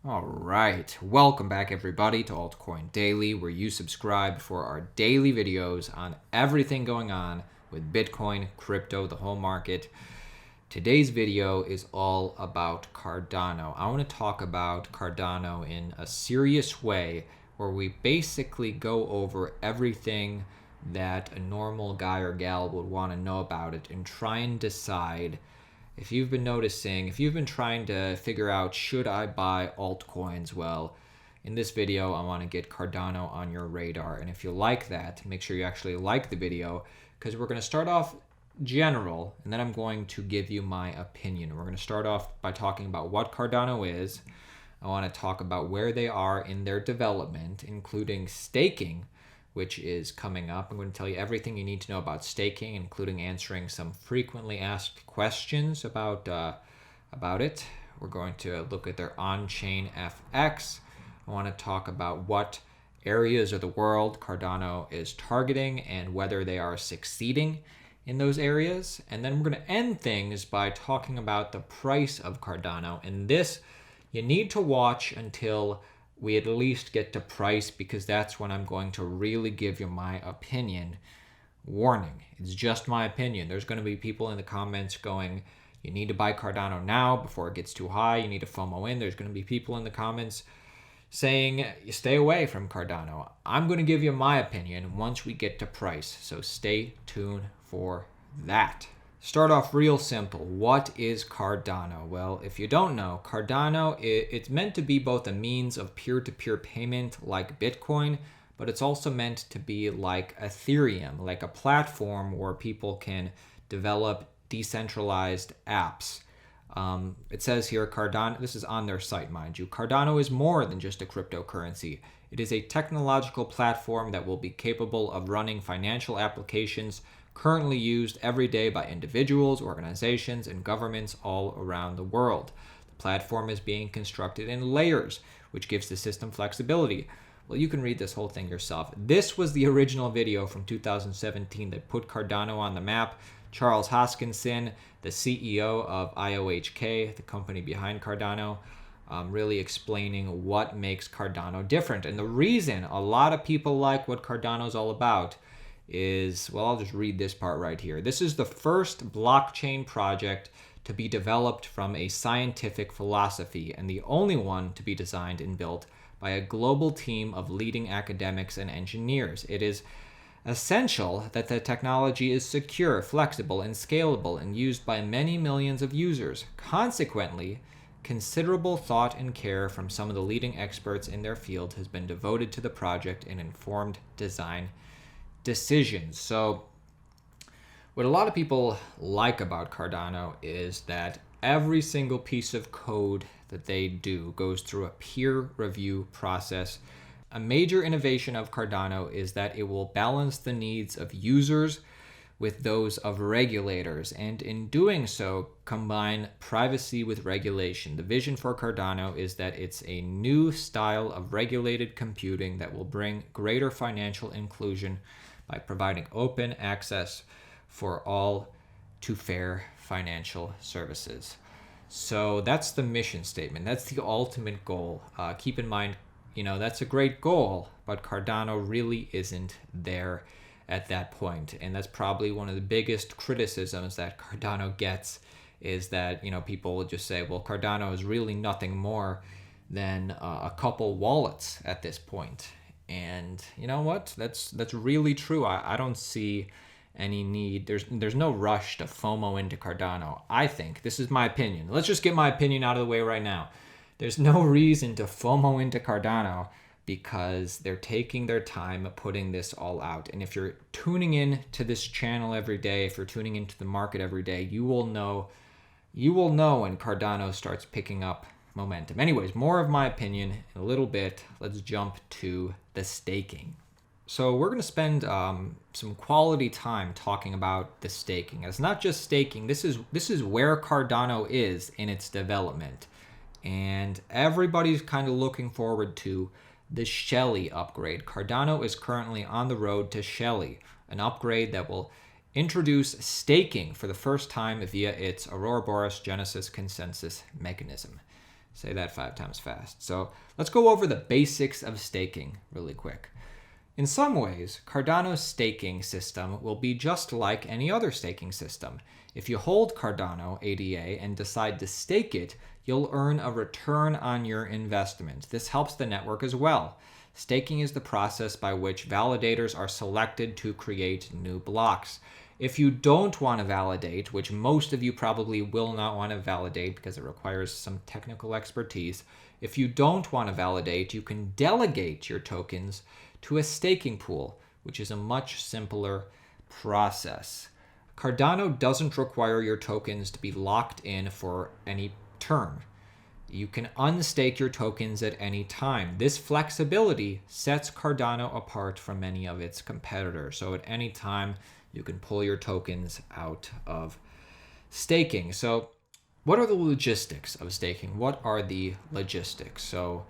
All right, welcome back everybody to Altcoin Daily, where you subscribe for our daily videos on everything going on with Bitcoin, crypto, the whole market. Today's video is all about Cardano. I want to talk about Cardano in a serious way, where we basically go over everything that a normal guy or gal would want to know about it and try and decide. If you've been noticing, if you've been trying to figure out, should I buy altcoins? Well, in this video, I want to get Cardano on your radar. And if you like that, make sure you actually like the video, because we're going to start off general, and then I'm going to give you my opinion. We're going to start off by talking about what Cardano is. I want to talk about where they are in their development, including staking, which is coming up. I'm going to tell you everything you need to know about staking, including answering some frequently asked questions about it. We're going to look at their OnChainfx. I want to talk about what areas of the world Cardano is targeting and whether they are succeeding in those areas. And then we're going to end things by talking about the price of Cardano. And this, you need to watch until we at least get to price, because that's when I'm going to really give you my opinion. Warning, it's just my opinion. There's going to be people in the comments going, you need to buy Cardano now before it gets too high. You need to FOMO in. There's going to be people in the comments saying you stay away from Cardano. I'm going to give you my opinion once we get to price, so stay tuned for that. Start off real simple. What is Cardano? Well, if you don't know, Cardano, it's meant to be both a means of peer-to-peer payment like Bitcoin, but it's also meant to be like Ethereum, like a platform where people can develop decentralized apps. It says here, Cardano, this is on their site, mind you, Cardano is more than just a cryptocurrency. It is a technological platform that will be capable of running financial applications currently used every day by individuals, organizations, and governments all around the world. The platform is being constructed in layers, which gives the system flexibility. Well, you can read this whole thing yourself. This was the original video from 2017 that put Cardano on the map. Charles Hoskinson, the CEO of IOHK, the company behind Cardano, really explaining what makes Cardano different. And the reason a lot of people like what Cardano is all about is, well, I'll just read this part right here. This is the first blockchain project to be developed from a scientific philosophy, and the only one to be designed and built by a global team of leading academics and engineers. It is essential that the technology is secure, flexible, and scalable, and used by many millions of users. Consequently, considerable thought and care from some of the leading experts in their field has been devoted to the project and informed design decisions. So what a lot of people like about Cardano is that every single piece of code that they do goes through a peer review process. A major innovation of Cardano is that it will balance the needs of users with those of regulators, and in doing so, combine privacy with regulation. The vision for Cardano is that it's a new style of regulated computing that will bring greater financial inclusion by providing open access for all to fair financial services. So that's the mission statement. That's the ultimate goal. Keep in mind, that's a great goal, but Cardano really isn't there at that point. And that's probably one of the biggest criticisms that Cardano gets, is that, people will just say, well, Cardano is really nothing more than a couple wallets at this point. And you know what? That's really true. I don't see any need. There's no rush to FOMO into Cardano. I think, this is my opinion. Let's just get my opinion out of the way right now. There's no reason to FOMO into Cardano, because they're taking their time putting this all out. And if you're tuning in to this channel every day, if you're tuning into the market every day, you will know when Cardano starts picking up momentum. Anyways, more of my opinion in a little bit. Let's jump to the staking. So we're going to spend some quality time talking about the staking. It's not just staking. This is where Cardano is in its development, and everybody's kind of looking forward to the Shelly upgrade. Cardano is currently on the road to Shelly, an upgrade that will introduce staking for the first time via its Ouroboros Genesis consensus mechanism. Say that 5 times fast. So let's go over the basics of staking really quick. In some ways, Cardano's staking system will be just like any other staking system. If you hold Cardano ADA and decide to stake it, you'll earn a return on your investment. This helps the network as well. Staking is the process by which validators are selected to create new blocks. If you don't want to validate, which most of you probably will not want to validate because it requires some technical expertise, if you don't want to validate, you can delegate your tokens to a staking pool, which is a much simpler process. Cardano doesn't require your tokens to be locked in for any term. You can unstake your tokens at any time. This flexibility sets Cardano apart from many of its competitors. So at any time, you can pull your tokens out of staking. So what are the logistics of staking? What are the logistics? So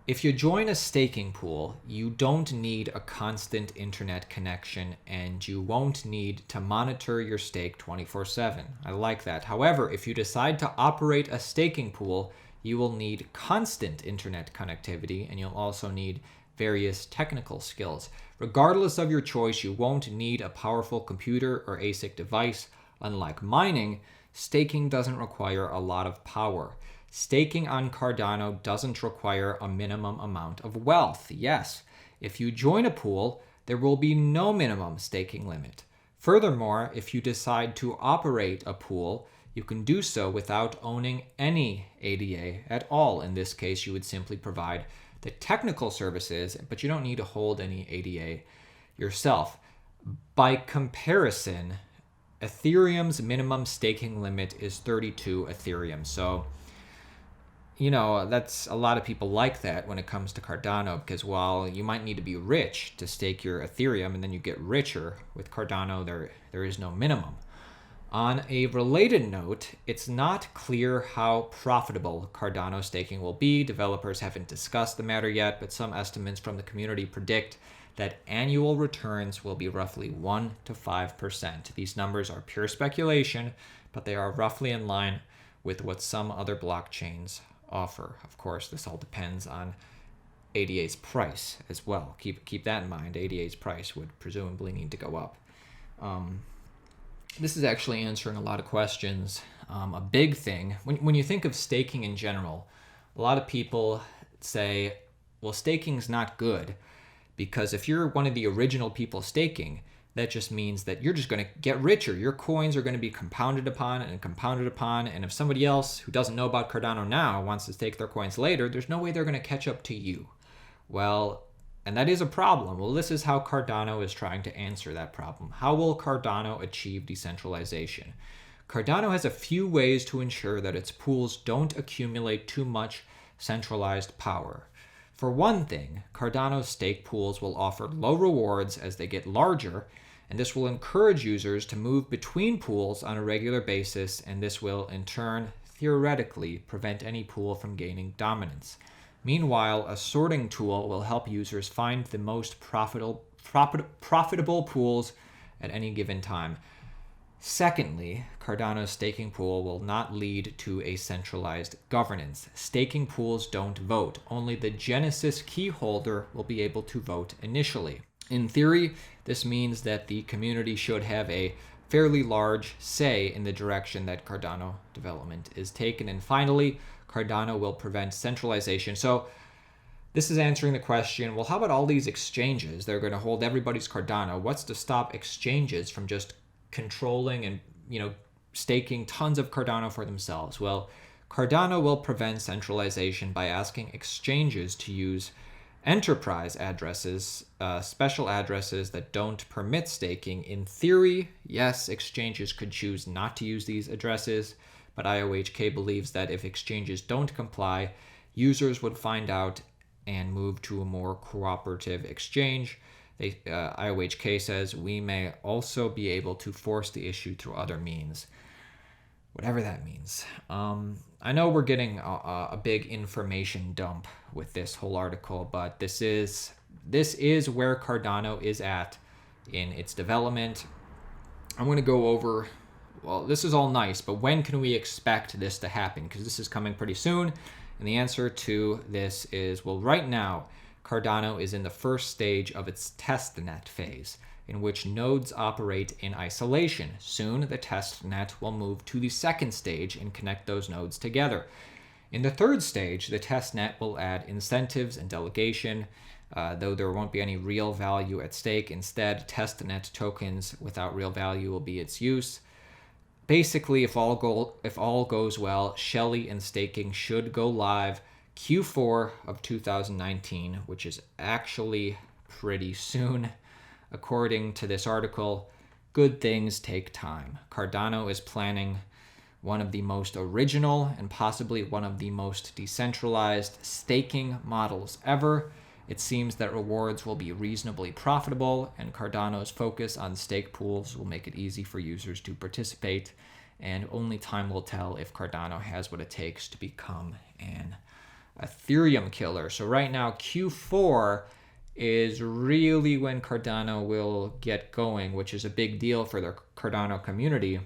if you join a staking pool, you don't need a constant internet connection and you won't need to monitor your stake 24/7. I like that. However, if you decide to operate a staking pool, you will need constant internet connectivity and you'll also need various technical skills. Regardless of your choice, you won't need a powerful computer or ASIC device. Unlike mining, staking doesn't require a lot of power. Staking on Cardano doesn't require a minimum amount of wealth. Yes, if you join a pool, there will be no minimum staking limit. Furthermore, if you decide to operate a pool, you can do so without owning any ADA at all. In this case, you would simply provide the technical services, but you don't need to hold any ADA yourself. By comparison, Ethereum's minimum staking limit is 32 Ethereum. So, that's a lot of people like that when it comes to Cardano, because while you might need to be rich to stake your Ethereum and then you get richer, with Cardano, there is no minimum. On a related note, it's not clear how profitable Cardano staking will be. Developers haven't discussed the matter yet, but some estimates from the community predict that annual returns will be roughly 1 to 5%. These numbers are pure speculation, but they are roughly in line with what some other blockchains offer. Of course, this all depends on ADA's price as well. Keep that in mind. ADA's price would presumably need to go up. This is actually answering a lot of questions. A big thing, when you think of staking in general, a lot of people say, well, staking's not good because if you're one of the original people staking, that just means that you're just going to get richer. Your coins are going to be compounded upon and compounded upon. And if somebody else who doesn't know about Cardano now wants to stake their coins later, there's no way they're going to catch up to you. Well, and that is a problem. Well, this is how Cardano is trying to answer that problem. How will Cardano achieve decentralization? Cardano has a few ways to ensure that its pools don't accumulate too much centralized power. For one thing, Cardano's stake pools will offer low rewards as they get larger, and this will encourage users to move between pools on a regular basis, and this will, in turn, theoretically prevent any pool from gaining dominance. Meanwhile, a sorting tool will help users find the most profitable pools at any given time. Secondly, Cardano's staking pool will not lead to a centralized governance. Staking pools don't vote. Only the Genesis key holder will be able to vote initially. In theory, this means that the community should have a fairly large say in the direction that Cardano development is taken. And finally, Cardano will prevent centralization. So this is answering the question, well, how about all these exchanges? They're going to hold everybody's Cardano. What's to stop exchanges from just controlling and, staking tons of Cardano for themselves? Well, Cardano will prevent centralization by asking exchanges to use enterprise addresses, special addresses that don't permit staking. In theory, yes, exchanges could choose not to use these addresses, but IOHK believes that if exchanges don't comply, users would find out and move to a more cooperative exchange. IOHK says we may also be able to force the issue through other means, whatever that means. I know we're getting a big information dump with this whole article, but this is where Cardano is at in its development. I'm going to go over, well, this is all nice, but when can we expect this to happen? Because this is coming pretty soon. And the answer to this is, well, right now, Cardano is in the first stage of its testnet phase, in which nodes operate in isolation. Soon, the testnet will move to the second stage and connect those nodes together. In the third stage, the testnet will add incentives and delegation, though there won't be any real value at stake. Instead, testnet tokens without real value will be its use. Basically, if all goes well, Shelley and staking should go live Q4 of 2019, which is actually pretty soon. According to this article, good things take time. Cardano is planning one of the most original and possibly one of the most decentralized staking models ever. It seems that rewards will be reasonably profitable, and Cardano's focus on stake pools will make it easy for users to participate, and only time will tell if Cardano has what it takes to become an Ethereum killer. So right now, Q4 is really when Cardano will get going, which is a big deal for the Cardano community,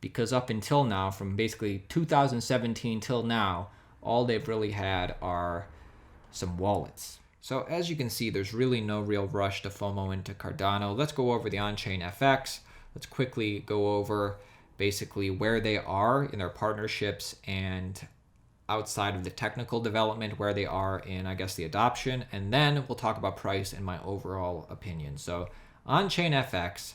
because up until now, from basically 2017 till now, all they've really had are some wallets. So as you can see, there's really no real rush to FOMO into Cardano. Let's go over the OnChainfx. Let's quickly go over basically where they are in their partnerships and outside of the technical development, where they are in, I guess, the adoption. And then we'll talk about price and my overall opinion. So OnChainfx,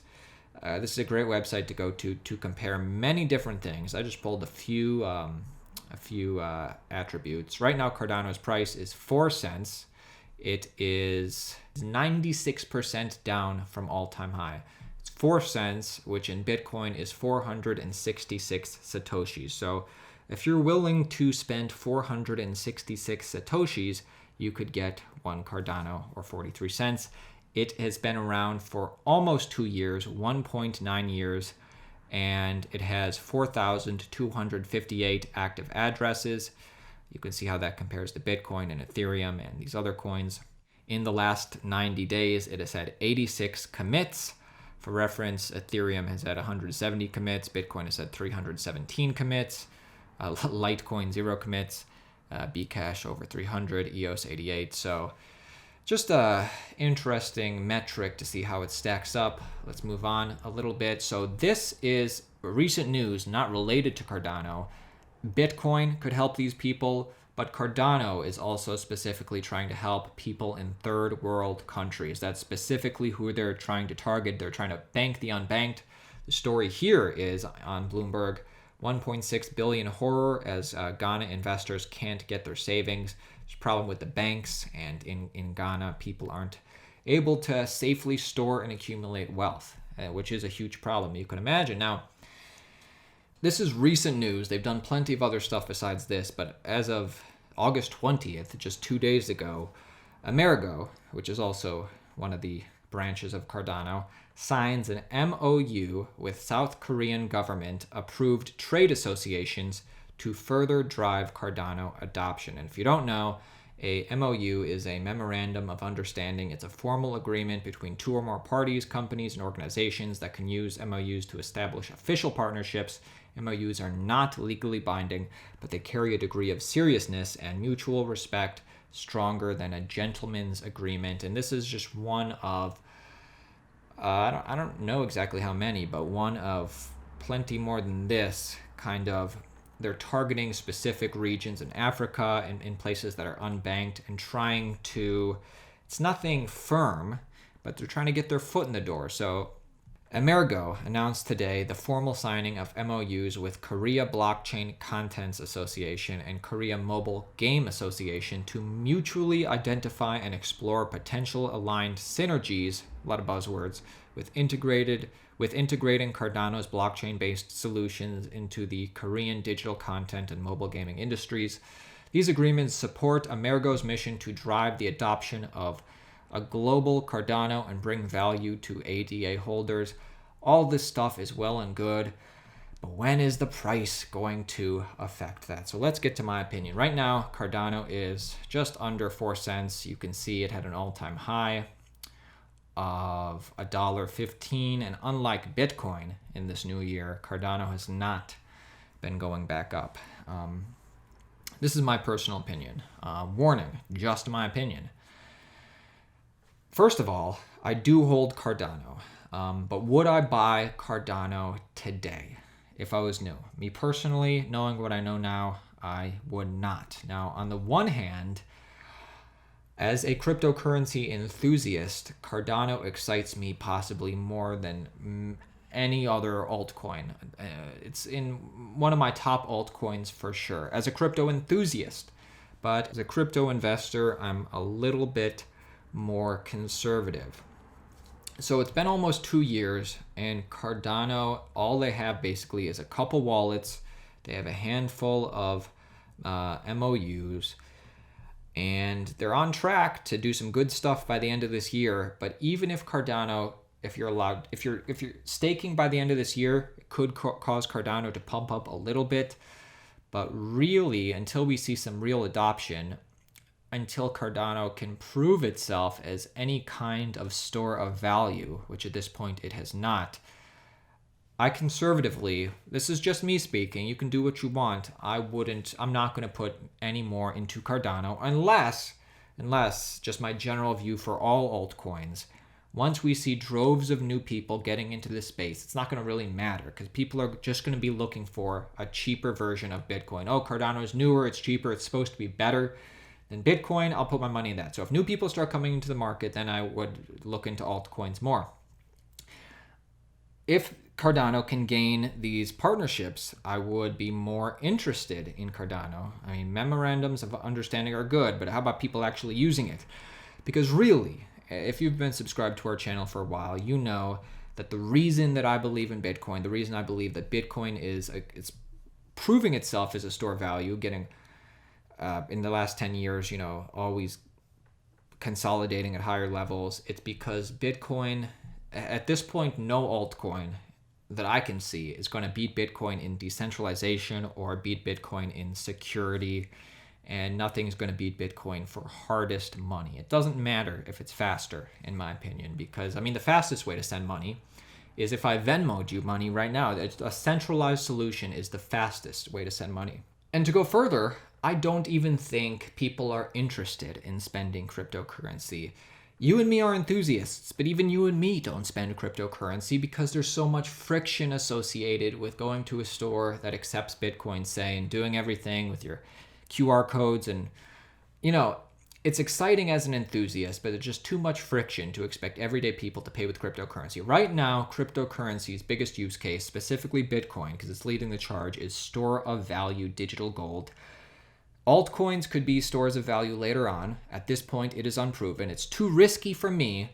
this is a great website to go to compare many different things. I just pulled a few attributes. Right now, Cardano's price is 4 cents. It is 96% down from all-time high. It's 4 cents, which in Bitcoin is 466 Satoshis. So if you're willing to spend 466 Satoshis, you could get one Cardano or 43 cents. It has been around for almost 2 years, 1.9 years, and it has 4,258 active addresses. You can see how that compares to Bitcoin and Ethereum and these other coins. In the last 90 days, it has had 86 commits. For reference, Ethereum has had 170 commits, Bitcoin has had 317 commits, Litecoin 0 commits, Bcash over 300, EOS 88. So just a interesting metric to see how it stacks up. Let's move on a little bit. So this is recent news not related to Cardano. Bitcoin could help these people, but Cardano is also specifically trying to help people in third world countries. That's specifically who they're trying to target. They're trying to bank the unbanked. The story here is on Bloomberg, 1.6 billion horror as Ghana investors can't get their savings. There's a problem with the banks, and in Ghana, people aren't able to safely store and accumulate wealth, which is a huge problem. You can imagine. Now, this is recent news. They've done plenty of other stuff besides this, but as of August 20th, just 2 days ago, EMURGO, which is also one of the branches of Cardano, signs an MOU with South Korean government-approved trade associations to further drive Cardano adoption. And if you don't know, a MOU is a Memorandum of Understanding. It's a formal agreement between two or more parties, companies, and organizations that can use MOUs to establish official partnerships. MOUs are not legally binding, but they carry a degree of seriousness and mutual respect stronger than a gentleman's agreement. And this is just one of, I don't know exactly how many, but one of plenty more than this kind of. They're targeting specific regions in Africa and in places that are unbanked and trying to, it's nothing firm, but they're trying to get their foot in the door. So EMURGO announced today the formal signing of MOUs with Korea Blockchain Contents Association and Korea Mobile Game Association to mutually identify and explore potential aligned synergies, a lot of buzzwords, with integrating Cardano's blockchain-based solutions into the Korean digital content and mobile gaming industries. These agreements support EMURGO's mission to drive the adoption of a global Cardano and bring value to ADA holders. All this stuff is well and good, but when is the price going to affect that? So let's get to my opinion. Right now, Cardano is just under 4 cents. You can see it had an all-time high of $1.15, and unlike Bitcoin in this new year, Cardano has not been going back up. This is my personal opinion. Warning, just my opinion. First of all, I do hold Cardano, but would I buy Cardano today if I was new? Me personally, knowing what I know now, I would not. Now, on the one hand, as a cryptocurrency enthusiast, Cardano excites me possibly more than any other altcoin. It's in one of my top altcoins for sure, as a crypto enthusiast. But as a crypto investor, I'm a little bit more conservative. So it's been almost 2 years, and Cardano, all they have basically is a couple wallets. They have a handful of MOUs, and they're on track to do some good stuff by the end of this year. But even if Cardano, if you're staking by the end of this year, it could cause Cardano to pump up a little bit. But really, until we see some real adoption, until Cardano can prove itself as any kind of store of value, which at this point it has not, I conservatively, this is just me speaking, you can do what you want, I'm not going to put any more into Cardano unless, just my general view for all altcoins, once we see droves of new people getting into this space, it's not going to really matter because people are just going to be looking for a cheaper version of Bitcoin. Oh, Cardano is newer, it's cheaper, it's supposed to be better than Bitcoin. I'll put my money in that. So if new people start coming into the market, then I would look into altcoins more. If Cardano can gain these partnerships, I would be more interested in Cardano. I mean, memorandums of understanding are good, but how about people actually using it? Because really, if you've been subscribed to our channel for a while, you know that the reason that I believe in Bitcoin, the reason I believe that Bitcoin it's proving itself as a store of value, getting in the last 10 years, always consolidating at higher levels. It's because Bitcoin, at this point, no altcoin that I can see is going to beat Bitcoin in decentralization or beat Bitcoin in security, and nothing's going to beat Bitcoin for hardest money. It doesn't matter if it's faster, in my opinion, because, the fastest way to send money is if I Venmo'd you money right now. A centralized solution is the fastest way to send money. And to go further, I don't even think people are interested in spending cryptocurrency. You and me are enthusiasts, but even you and me don't spend cryptocurrency because there's so much friction associated with going to a store that accepts Bitcoin, say, and doing everything with your QR codes. And, it's exciting as an enthusiast, but there's just too much friction to expect everyday people to pay with cryptocurrency. Right now, cryptocurrency's biggest use case, specifically Bitcoin, because it's leading the charge, is store of value digital gold. Altcoins could be stores of value later on. At this point, it is unproven. It's too risky for me,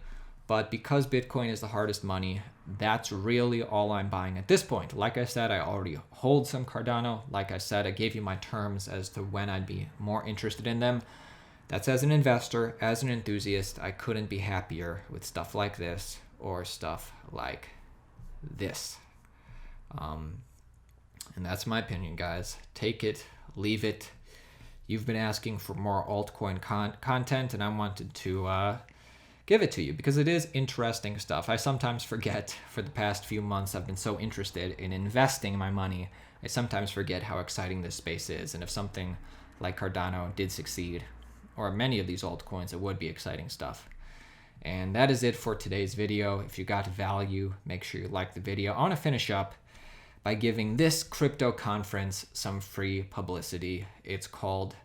but because Bitcoin is the hardest money, that's really all I'm buying at this point. Like I said, I already hold some Cardano. Like I said, I gave you my terms as to when I'd be more interested in them. That's as an investor. As an enthusiast, I couldn't be happier with stuff like this or stuff like this. And that's my opinion, guys. Take it, leave it. You've been asking for more altcoin content, and I wanted to give it to you because it is interesting stuff. I sometimes forget, for the past few months, I've been so interested in investing my money, I sometimes forget how exciting this space is. And if something like Cardano did succeed, or many of these altcoins, it would be exciting stuff. And that is it for today's video. If you got value, make sure you like the video. I want to finish up by giving this crypto conference some free publicity. It's called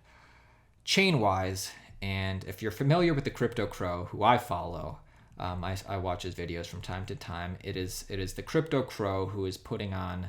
CHAINWISE, and if you're familiar with the Crypto Crow, who I follow, I watch his videos from time to time. It is the Crypto Crow who is putting on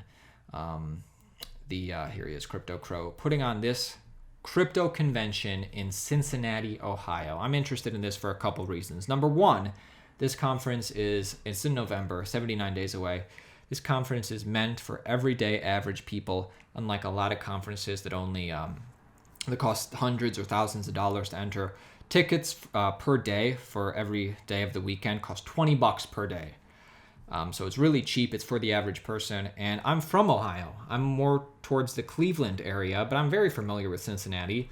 here he is, Crypto Crow, putting on this crypto convention in Cincinnati, Ohio. I'm interested in this for a couple reasons. Number one, this conference it's in November, 79 days away. This conference is meant for everyday average people, unlike a lot of conferences that only that cost hundreds or thousands of dollars to enter. Tickets per day for every day of the weekend cost $20 per day. So it's really cheap. It's for the average person. And I'm from Ohio. I'm more towards the Cleveland area, but I'm very familiar with Cincinnati.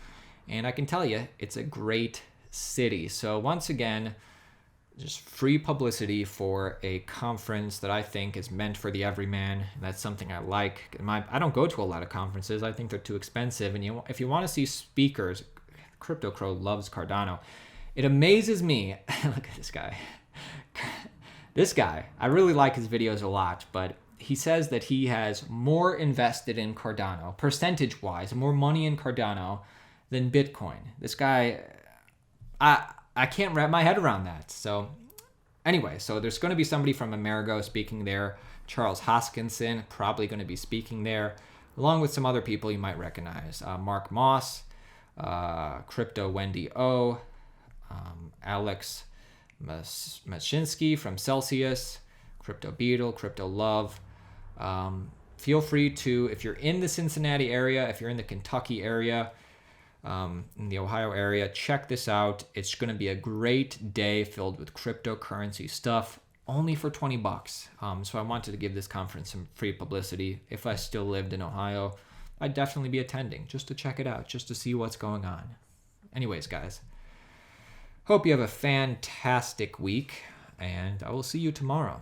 And I can tell you, it's a great city. So once again, just free publicity for a conference that I think is meant for the everyman. And that's something I like. I don't go to a lot of conferences. I think they're too expensive. And if you want to see speakers, Crypto Crow loves Cardano. It amazes me. Look at this guy. This guy, I really like his videos a lot, but he says that he has more invested in Cardano, percentage-wise, more money in Cardano than Bitcoin. This guy, I can't wrap my head around that. So anyway, so there's going to be somebody from EMURGO speaking there. Charles Hoskinson probably going to be speaking there, along with some other people you might recognize. Mark Moss, Crypto Wendy O, Alex Mashinsky from Celsius, Crypto Beetle, Crypto Love. Feel free to, if you're in the Cincinnati area, if you're in the Kentucky area, in the Ohio area, check this out. It's going to be a great day filled with cryptocurrency stuff, only for $20. So I wanted to give this conference some free publicity. If I still lived in Ohio, I'd definitely be attending just to check it out, just to see what's going on. Anyways, guys, hope you have a fantastic week, and I will see you tomorrow.